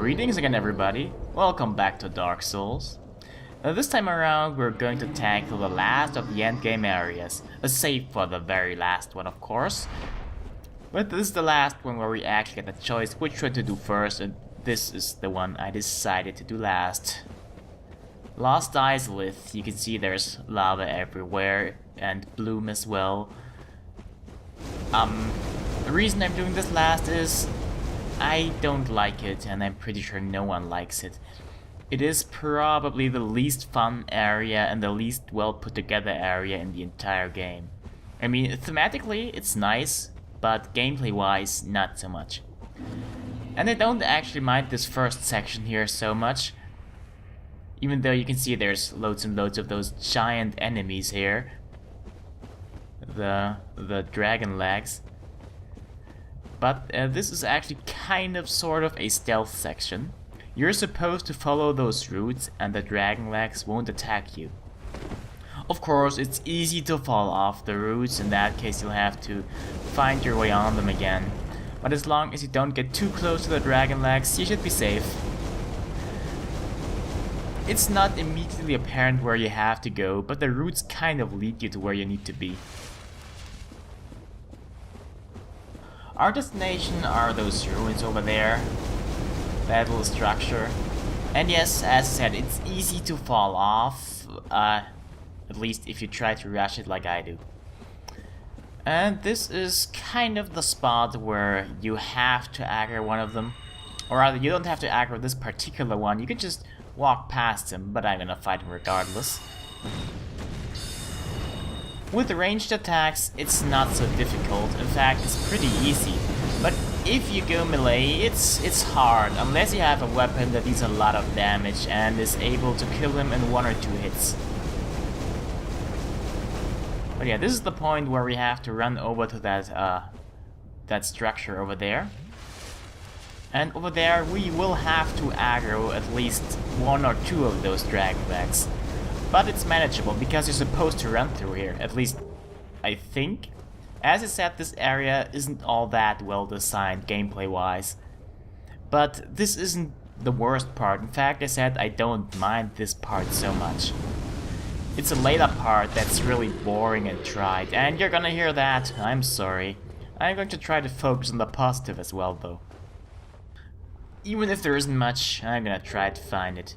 Greetings again, everybody. Welcome back to Dark Souls. This time around we're going to tackle the last of the endgame areas, save for the very last one of course. But this is the last one where we actually get the choice which one to do first, and this is the one I decided to do last. Lost Izalith, you can see there's lava everywhere and bloom as well. The reason I'm doing this last is I don't like it, and I'm pretty sure no one likes it. It is probably the least fun area and the least well put together area in the entire game. I mean, thematically it's nice, but gameplay wise not so much. And I don't actually mind this first section here so much, even though you can see there's loads and loads of those giant enemies here. The dragon legs. But this is actually kind of sort of a stealth section. You're supposed to follow those routes and the dragon legs won't attack you. Of course, it's easy to fall off the routes. In that case you'll have to find your way on them again. But as long as you don't get too close to the dragon legs, you should be safe. It's not immediately apparent where you have to go, but the routes kind of lead you to where you need to be. Our destination are those ruins over there, that little structure. And yes, as I said, it's easy to fall off, at least if you try to rush it like I do. And this is kind of the spot where you have to aggro one of them. Or rather, you don't have to aggro this particular one, you can just walk past him, but I'm gonna fight him regardless. With ranged attacks, it's not so difficult. In fact, it's pretty easy. But if you go melee, it's hard, unless you have a weapon that deals a lot of damage and is able to kill him in 1 or 2 hits. But yeah, this is the point where we have to run over to that structure over there. And over there, we will have to aggro at least 1 or 2 of those dragon legs. But it's manageable because you're supposed to run through here, at least I think. As I said, this area isn't all that well designed gameplay wise. But this isn't the worst part. In fact, I said I don't mind this part so much. It's a later part that's really boring and tried, and you're gonna hear that, I'm sorry. I'm going to try to focus on the positive as well though. Even if there isn't much, I'm gonna try to find it.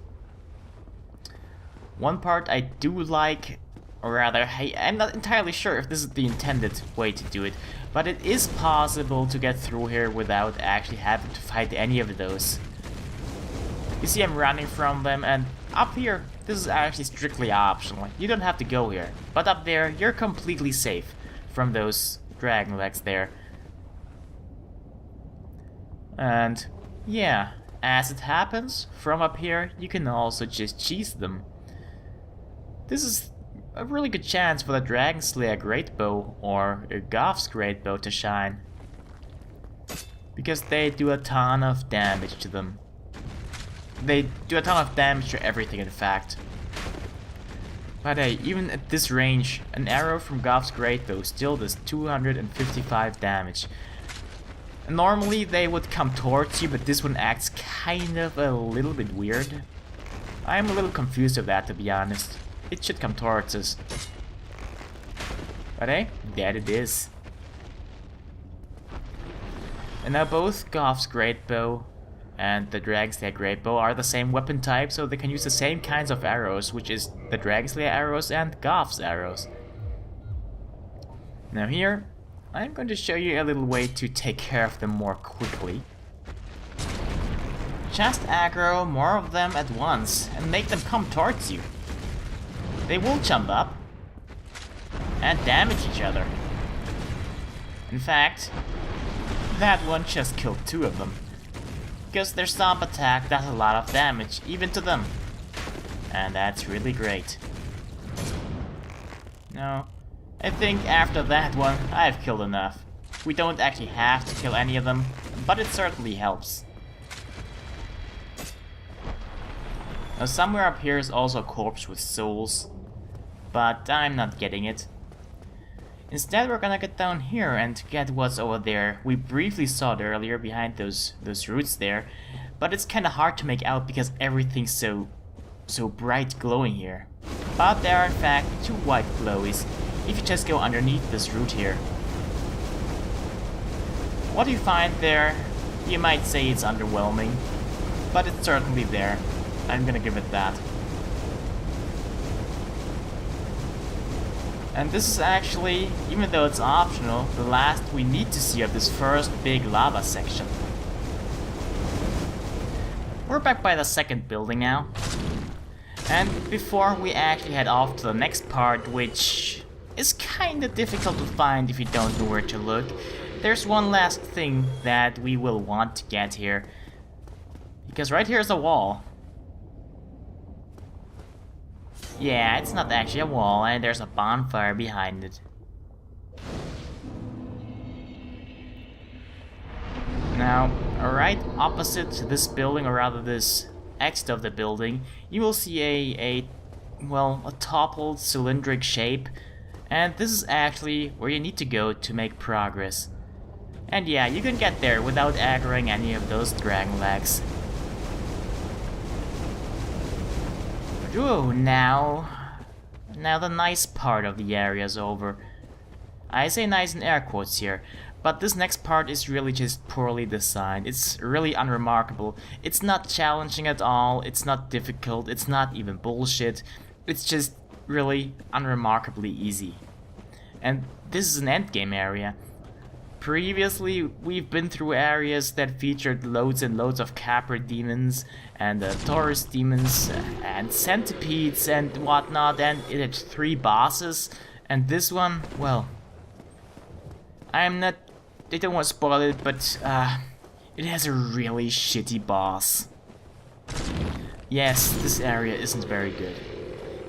One part I do like, or rather, I'm not entirely sure if this is the intended way to do it, but it is possible to get through here without actually having to fight any of those. You see I'm running from them, and up here, this is actually strictly optional. You don't have to go here, but up there, you're completely safe from those dragon legs there. And yeah, as it happens, from up here, you can also just cheese them. This is a really good chance for the Dragon Slayer Greatbow or a Goth's Greatbow to shine, because they do a ton of damage to them. They do a ton of damage to everything, in fact. But hey, even at this range, an arrow from Goth's Greatbow still does 255 damage. And normally they would come towards you, but this one acts kind of a little bit weird. I'm a little confused with that, to be honest. It should come towards us. But hey, there it is. And now both Goth's Greatbow and the Dragon Slayer Greatbow are the same weapon type, so they can use the same kinds of arrows, which is the Dragon Slayer arrows and Goth's arrows. Now here, I'm going to show you a little way to take care of them more quickly. Just aggro more of them at once and make them come towards you. They will jump up and damage each other. In fact, that one just killed 2 of them, because their stomp attack does a lot of damage, even to them. And that's really great. Now, I think after that one, I've killed enough. We don't actually have to kill any of them, but it certainly helps. Now somewhere up here is also a corpse with souls, but I'm not getting it. Instead we're gonna get down here and get what's over there. We briefly saw it earlier behind those roots there, but it's kinda hard to make out because everything's so bright glowing here. But there are in fact 2 white glowies if you just go underneath this root here. What you find there, you might say it's underwhelming, but it's certainly there. I'm gonna give it that. And this is actually, even though it's optional, the last we need to see of this first big lava section. We're back by the second building now. And before we actually head off to the next part, which is kinda difficult to find if you don't know where to look, there's one last thing that we will want to get here. Because right here is a wall. Yeah, it's not actually a wall, and there's a bonfire behind it. Now, right opposite this building, or rather this exit of the building, you will see a toppled cylindric shape, and this is actually where you need to go to make progress. And yeah, you can get there without aggroing any of those dragon legs. Ooh, now the nice part of the area is over. I say nice in air quotes here, but this next part is really just poorly designed. It's really unremarkable. It's not challenging at all, it's not difficult, it's not even bullshit. It's just really unremarkably easy. And this is an endgame area. Previously, we've been through areas that featured loads and loads of Capra demons, and Taurus demons, and centipedes and whatnot, and it had 3 bosses. And this one, well, I don't want to spoil it, but it has a really shitty boss. Yes, this area isn't very good.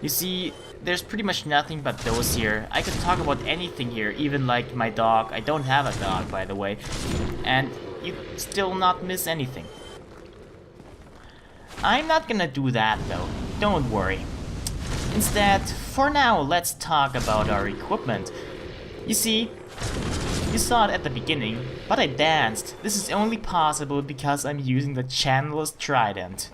You see, there's pretty much nothing but those here. I could talk about anything here, even like my dog. I don't have a dog, by the way. And you still not miss anything. I'm not gonna do that though, don't worry. Instead, for now, let's talk about our equipment. You see, you saw it at the beginning, but I danced. This is only possible because I'm using the Channel's Trident.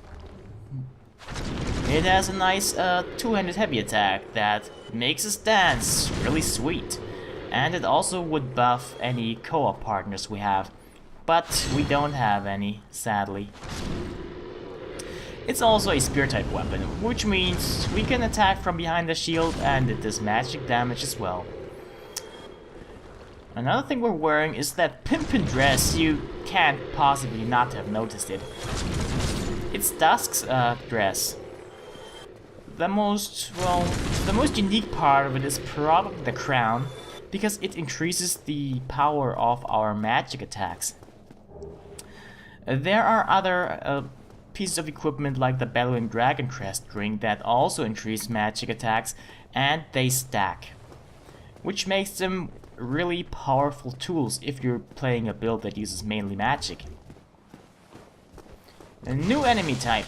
It has a nice 2-handed heavy attack that makes us dance really sweet. And it also would buff any co-op partners we have. But we don't have any, sadly. It's also a spear type weapon, which means we can attack from behind the shield and it does magic damage as well. Another thing we're wearing is that pimpin' dress. You can't possibly not have noticed it. It's Dusk's dress. The most unique part of it is probably the crown, because it increases the power of our magic attacks. There are other pieces of equipment like the Bellowing Dragon Crest ring that also increase magic attacks, and they stack, which makes them really powerful tools if you're playing a build that uses mainly magic. A new enemy type.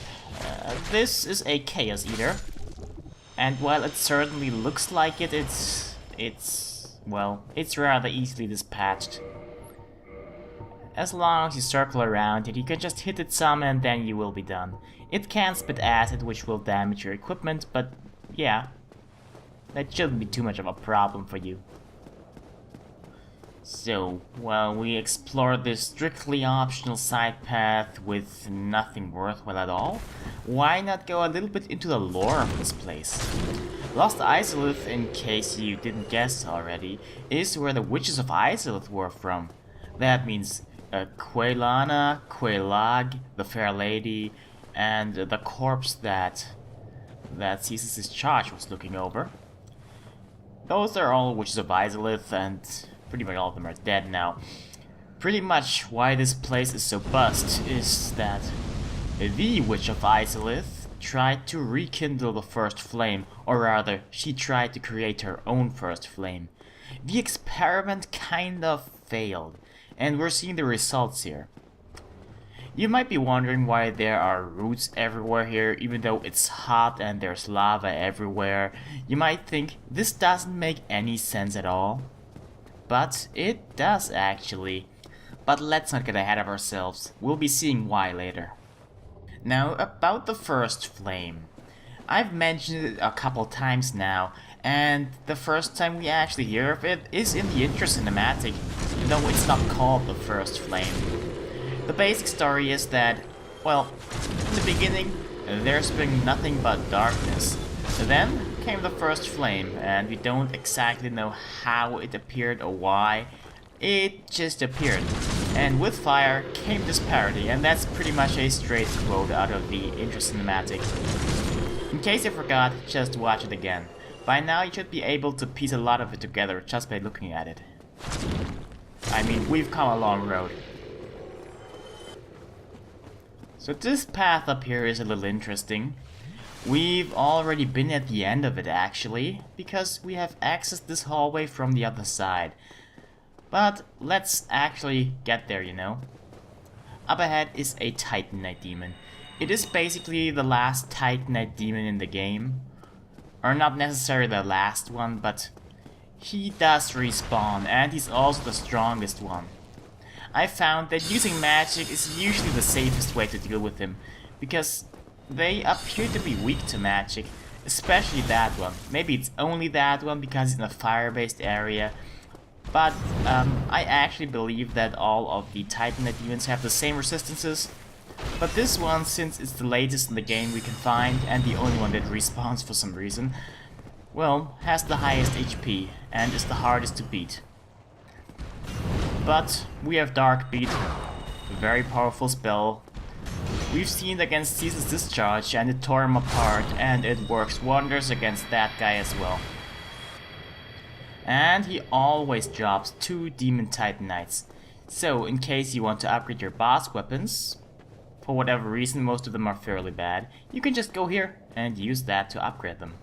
This is a Chaos Eater. And while it certainly looks like it, it's rather easily dispatched. As long as you circle around it, you can just hit it some and then you will be done. It can spit acid, which will damage your equipment, but yeah, that shouldn't be too much of a problem for you. So, while we explore this strictly optional side path with nothing worthwhile at all, why not go a little bit into the lore of this place? Lost Izalith, in case you didn't guess already, is where the witches of Izalith were from. That means Quelana, Quelag, the Fair Lady, and the corpse that Caesar's charge was looking over. Those are all witches of Izalith, and pretty much all of them are dead now. Pretty much why this place is so bust is that the Witch of Izalith tried to rekindle the first flame, or rather, she tried to create her own first flame. The experiment kind of failed, and we're seeing the results here. You might be wondering why there are roots everywhere here, even though it's hot and there's lava everywhere. You might think, this doesn't make any sense at all. But it does actually. But let's not get ahead of ourselves. We'll be seeing why later. Now, about the first flame. I've mentioned it a couple times now, and the first time we actually hear of it is in the intro cinematic, though it's not called the first flame. The basic story is that, well, in the beginning, there's been nothing but darkness. Then came the first flame, and we don't exactly know how it appeared or why. It just appeared. And with fire came disparity, and that's pretty much a straight quote out of the intro cinematic. In case you forgot, just watch it again. By now you should be able to piece a lot of it together just by looking at it. I mean, we've come a long road. So this path up here is a little interesting. We've already been at the end of it actually, because we have accessed this hallway from the other side. But let's actually get there, you know. Up ahead is a Titanite demon. It is basically the last Titanite demon in the game. Or not necessarily the last one, but he does respawn, and he's also the strongest one. I found that using magic is usually the safest way to deal with him, because they appear to be weak to magic, especially that one. Maybe it's only that one because it's in a fire-based area, but I actually believe that all of the Titanite demons have the same resistances. But this one, since it's the latest in the game we can find, and the only one that respawns for some reason, well, has the highest HP, and is the hardest to beat. But we have Dark Beat, a very powerful spell. We've seen it against Ceaseless Discharge, and it tore him apart, and it works wonders against that guy as well. And he always drops 2 Demon Titanites. So, in case you want to upgrade your boss weapons, for whatever reason, most of them are fairly bad, you can just go here and use that to upgrade them.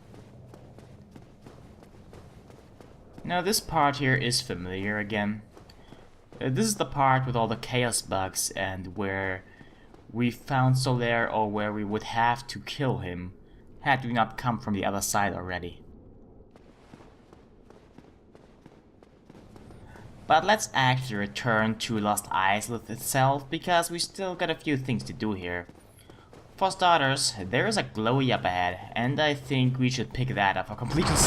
Now this part here is familiar again. This is the part with all the chaos bugs and where we found Solaire, or where we would have to kill him had we not come from the other side already. But let's actually return to Lost Izalith itself, because we still got a few things to do here. For starters, there is a glowy up ahead, and I think we should pick that up for completion's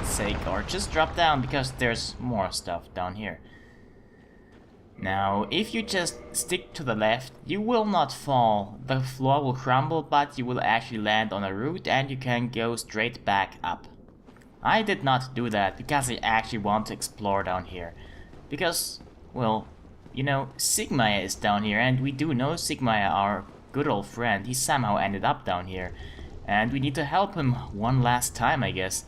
sake, or just drop down because there's more stuff down here. Now, if you just stick to the left, you will not fall. The floor will crumble, but you will actually land on a route and you can go straight back up. I did not do that because I actually want to explore down here. Because, well, you know, Sigmaya is down here, and we do know Sigmaya, our good old friend. He somehow ended up down here. And we need to help him one last time, I guess.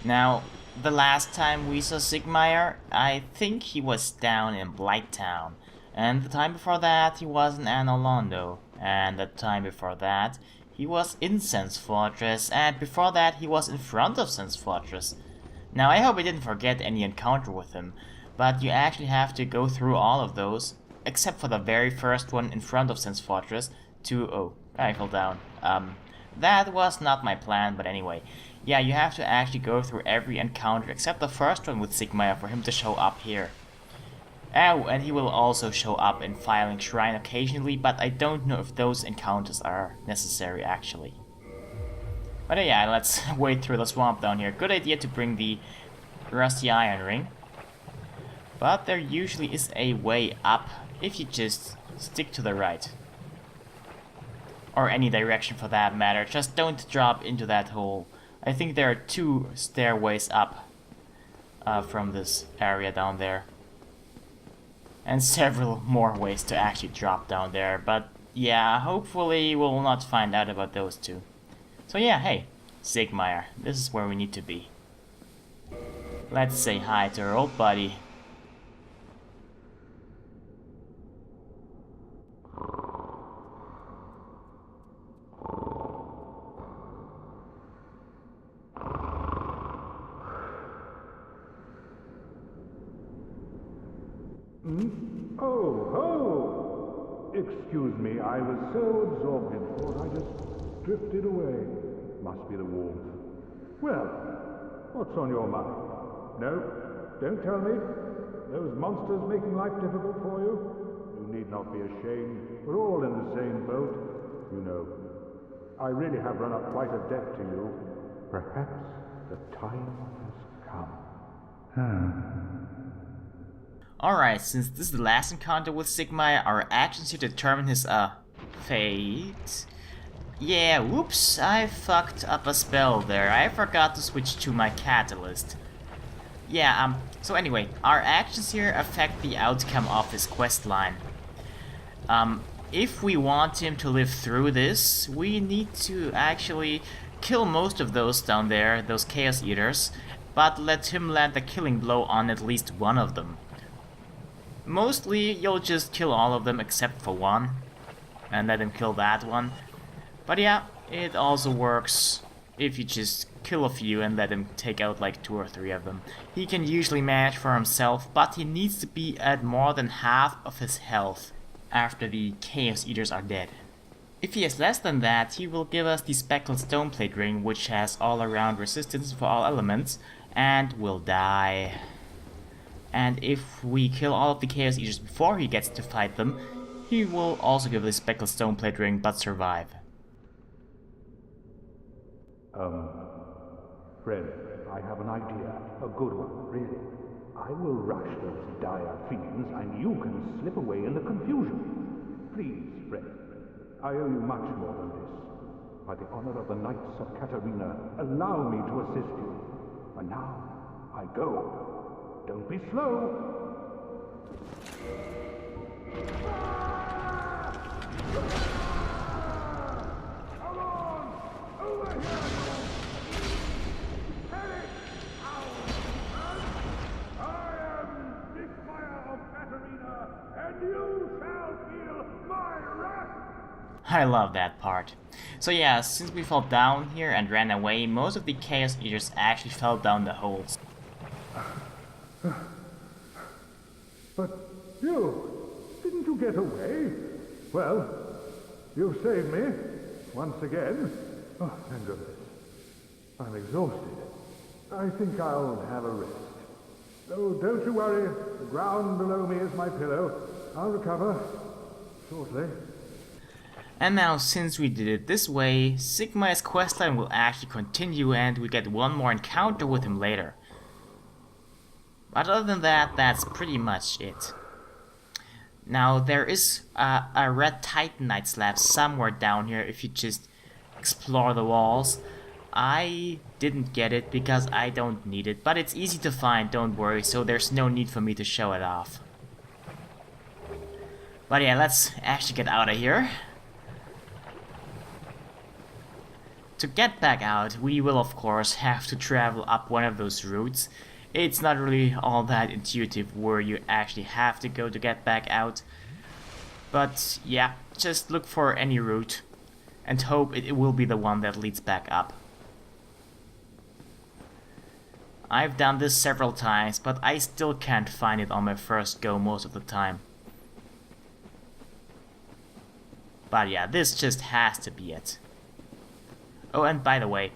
Now, the last time we saw Sigmaya, I think he was down in Blighttown. And the time before that, he was in Anolondo. And the time before that, he was in Sense Fortress, and before that he was in front of Sense Fortress. Now I hope I didn't forget any encounter with him, but you actually have to go through all of those, except for the very first one in front of Sense Fortress, to... oh, I fell down. That was not my plan, but anyway. Yeah, you have to actually go through every encounter except the first one with Sigmaya for him to show up here. Oh, and he will also show up in Filing Shrine occasionally, but I don't know if those encounters are necessary actually. But yeah, let's wade through the swamp down here. Good idea to bring the Rusty Iron Ring. But there usually is a way up if you just stick to the right. Or any direction for that matter, just don't drop into that hole. I think there are 2 stairways up from this area down there. And several more ways to actually drop down there, but yeah, hopefully we'll not find out about those 2. So yeah, hey, Sigmaya, this is where we need to be. Let's say hi to our old buddy. Oh, ho! Excuse me, I was so absorbed in thought I just drifted away. Must be the warmth. Well, what's on your mind? No? Don't tell me? Those monsters making life difficult for you? You need not be ashamed. We're all in the same boat. You know, I really have run up quite a debt to you. Perhaps the time has come. Alright, since this is the last encounter with Sigma, our actions here determine his, fate. Yeah, whoops, I fucked up a spell there. I forgot to switch to my catalyst. Yeah, so anyway, our actions here affect the outcome of his quest line. If we want him to live through this, we need to actually kill most of those down there, those Chaos Eaters, but let him land a killing blow on at least one of them. Mostly, you'll just kill all of them except for one, and let him kill that one. But yeah, it also works if you just kill a few and let him take out like 2 or 3 of them. He can usually manage for himself, but he needs to be at more than half of his health after the Chaos Eaters are dead. If he has less than that, he will give us the Speckled Stoneplate Ring, which has all-around resistance for all elements, and will die. And if we kill all of the Chaos Eaters before he gets to fight them, he will also give the Speckled Stoneplate Ring, but survive. Fred, I have an idea. A good one, really. I will rush those dire fiends, and you can slip away in the confusion. Please, Fred. I owe you much more than this. By the honor of the Knights of Katarina, allow me to assist you. And now, I go. Don't be slow. Come on! Over here! Hurry! I am Big Fire of Katarina, and you shall feel my wrath! I love that part. So yeah, since we fell down here and ran away, most of the Chaos Eaters actually fell down the holes. But you, didn't you get away? Well, you've saved me, once again. Oh, thank goodness. I'm exhausted. I think I'll have a rest. Oh, don't you worry. The ground below me is my pillow. I'll recover shortly. And now, since we did it this way, Sigma's questline will actually continue and we get one more encounter with him later. But other than that, that's pretty much it. Now, there is a red titanite slab somewhere down here if you just explore the walls. I didn't get it because I don't need it, but it's easy to find, don't worry, so there's no need for me to show it off. But yeah, let's actually get out of here. To get back out, we will of course have to travel up one of those routes. It's not really all that intuitive where you actually have to go to get back out. But yeah, just look for any route and hope it will be the one that leads back up. I've done this several times, but I still can't find it on my first go most of the time. But yeah, this just has to be it. Oh, and by the way,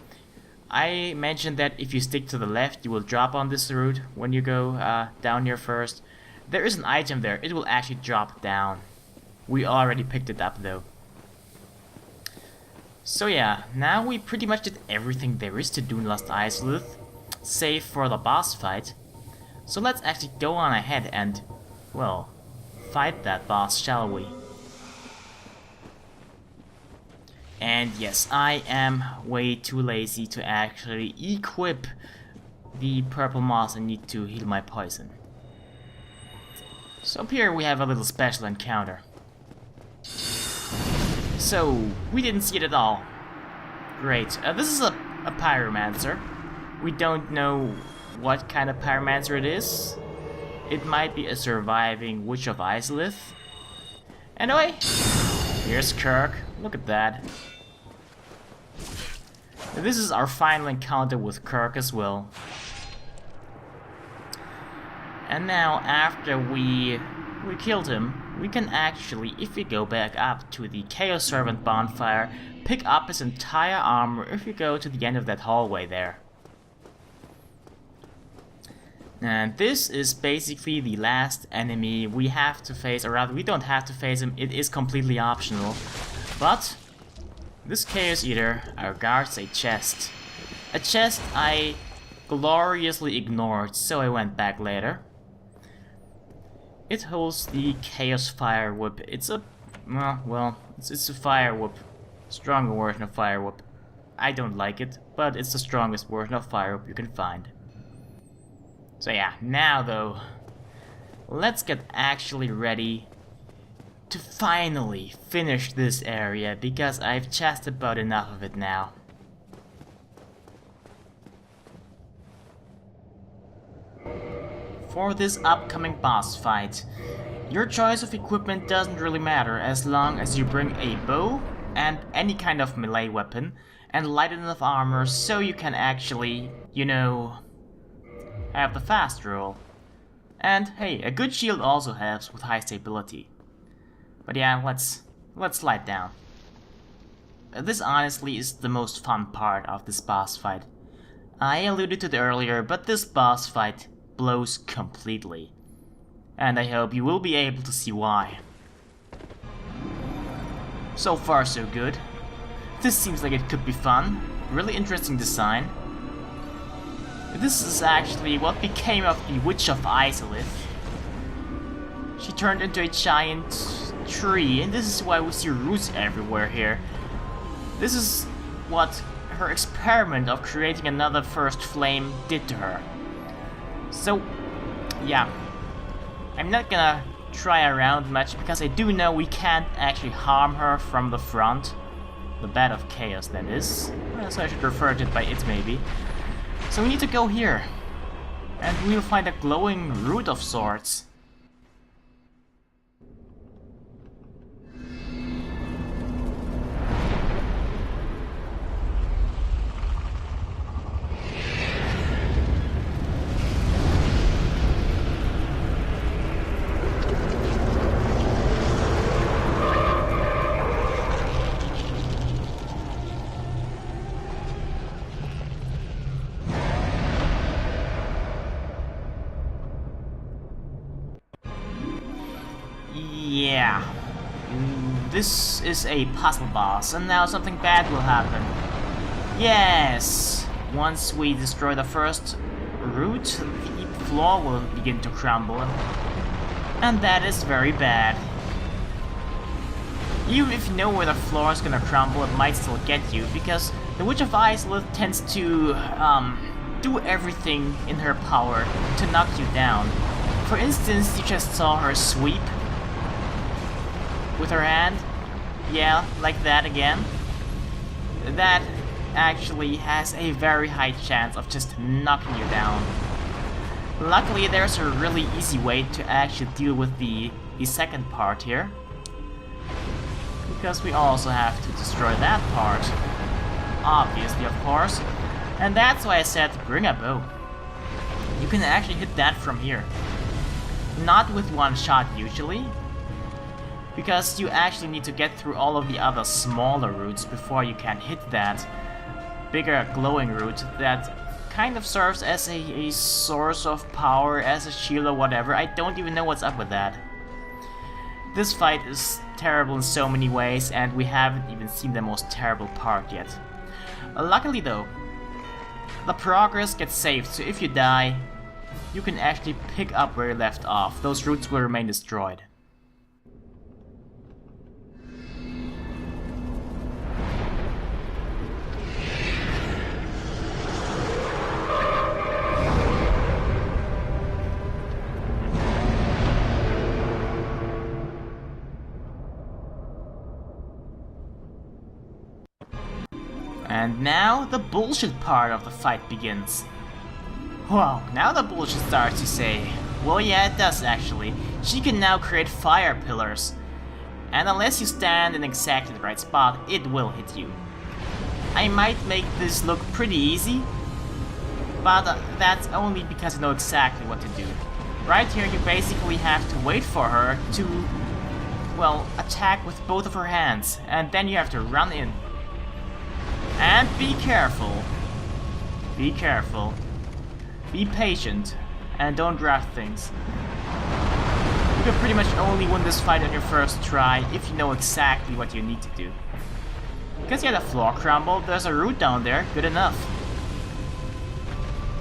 I mentioned that if you stick to the left, you will drop on this route when you go down here first. There is an item there, it will actually drop down. We already picked it up though. So yeah, now we pretty much did everything there is to do in Lost Izalith, save for the boss fight. So let's actually go on ahead and, well, fight that boss, shall we? And yes, I am way too lazy to actually equip the purple moss and need to heal my poison. So up here we have a little special encounter. So, we didn't see it at all. Great. This is a pyromancer. We don't know what kind of pyromancer it is. It might be a surviving Witch of Izalith. Anyway, here's Kirk. Look at that. This is our final encounter with Kirk as well. And now, after we killed him, we can actually, if we go back up to the Chaos Servant bonfire, pick up his entire armor if you go to the end of that hallway there. And this is basically the last enemy we have to face, or rather we don't have to face him, it is completely optional. But this Chaos Eater guards a chest. A chest I gloriously ignored, so I went back later. It holds the Chaos Fire Whip. It's a... well, it's a Fire Whip. Stronger version of Fire Whip. I don't like it, but it's the strongest version of Fire Whip you can find. So yeah, now though, let's get actually ready to finally finish this area, because I've just about enough of it now. For this upcoming boss fight, your choice of equipment doesn't really matter as long as you bring a bow and any kind of melee weapon and light enough armor so you can actually, you know, have the fast roll. And hey, a good shield also helps with high stability. But yeah, let's slide down. This honestly is the most fun part of this boss fight. I alluded to it earlier, but this boss fight blows completely. And I hope you will be able to see why. So far so good. This seems like it could be fun. Really interesting design. This is actually what became of the Witch of Izalith. She turned into a giant tree, and this is why we see roots everywhere here. This is what her experiment of creating another first flame did to her. So, yeah. I'm not gonna try around much, because I do know we can't actually harm her from the front. The Bed of Chaos, that is. So I should refer to it by it, maybe. So we need to go here, and we'll find a glowing root of sorts. Yeah. This is a puzzle boss, and now something bad will happen. Yes! Once we destroy the first root, the floor will begin to crumble. And that is very bad. Even if you know where the floor is gonna crumble, it might still get you, because the Witch of Izalith tends to do everything in her power to knock you down. For instance, you just saw her sweep with her hand. Yeah, like that again. That actually has a very high chance of just knocking you down. Luckily, there's a really easy way to actually deal with the second part here. Because we also have to destroy that part. Obviously, of course. And that's why I said bring a bow. You can actually hit that from here. Not with one shot usually, because you actually need to get through all of the other smaller roots before you can hit that bigger glowing root that kind of serves as a source of power, as a shield or whatever. I don't even know what's up with that. This fight is terrible in so many ways, and we haven't even seen the most terrible part yet. Luckily though, the progress gets saved, so if you die, you can actually pick up where you left off. Those roots will remain destroyed. And now the bullshit part of the fight begins. Wow, now the bullshit starts to say. Well, yeah, it does actually. She can now create fire pillars. And unless you stand in exactly the right spot, it will hit you. I might make this look pretty easy, but that's only because I know exactly what to do. Right here you basically have to wait for her to, well, attack with both of her hands, and then you have to run in. And be careful. Be careful. Be patient. And don't draft things. You can pretty much only win this fight on your first try if you know exactly what you need to do. Because you had a floor crumble, there's a root down there, good enough.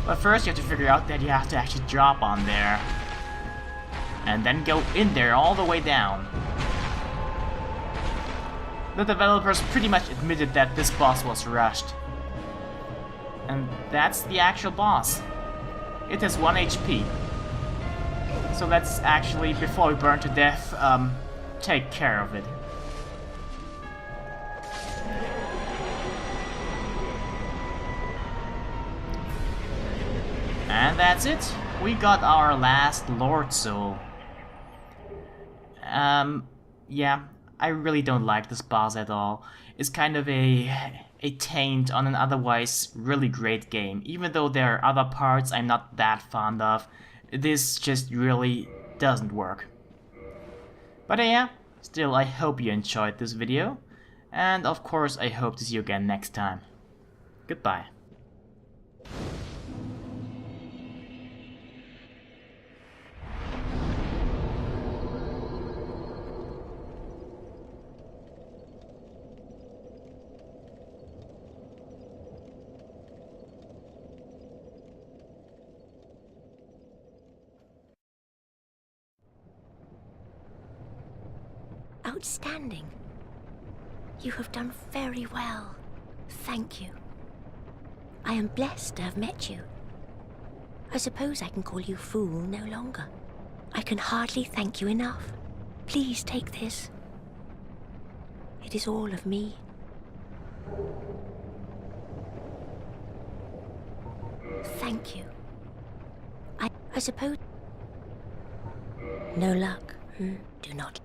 But first you have to figure out that you have to actually drop on there. And then go in there all the way down. The developers pretty much admitted that this boss was rushed. And that's the actual boss. It has 1 HP. So let's actually, before we burn to death, take care of it. And that's it. We got our last Lord Soul. Yeah, I really don't like this boss at all. It's kind of a taint on an otherwise really great game. Even though there are other parts I'm not that fond of, this just really doesn't work. But yeah, still I hope you enjoyed this video. And of course I hope to see you again next time. Goodbye. Outstanding. You have done very well. Thank you. I am blessed to have met you. I suppose I can call you fool no longer. I can hardly thank you enough. Please take this. It is all of me. Thank you. I suppose... No luck. Do not...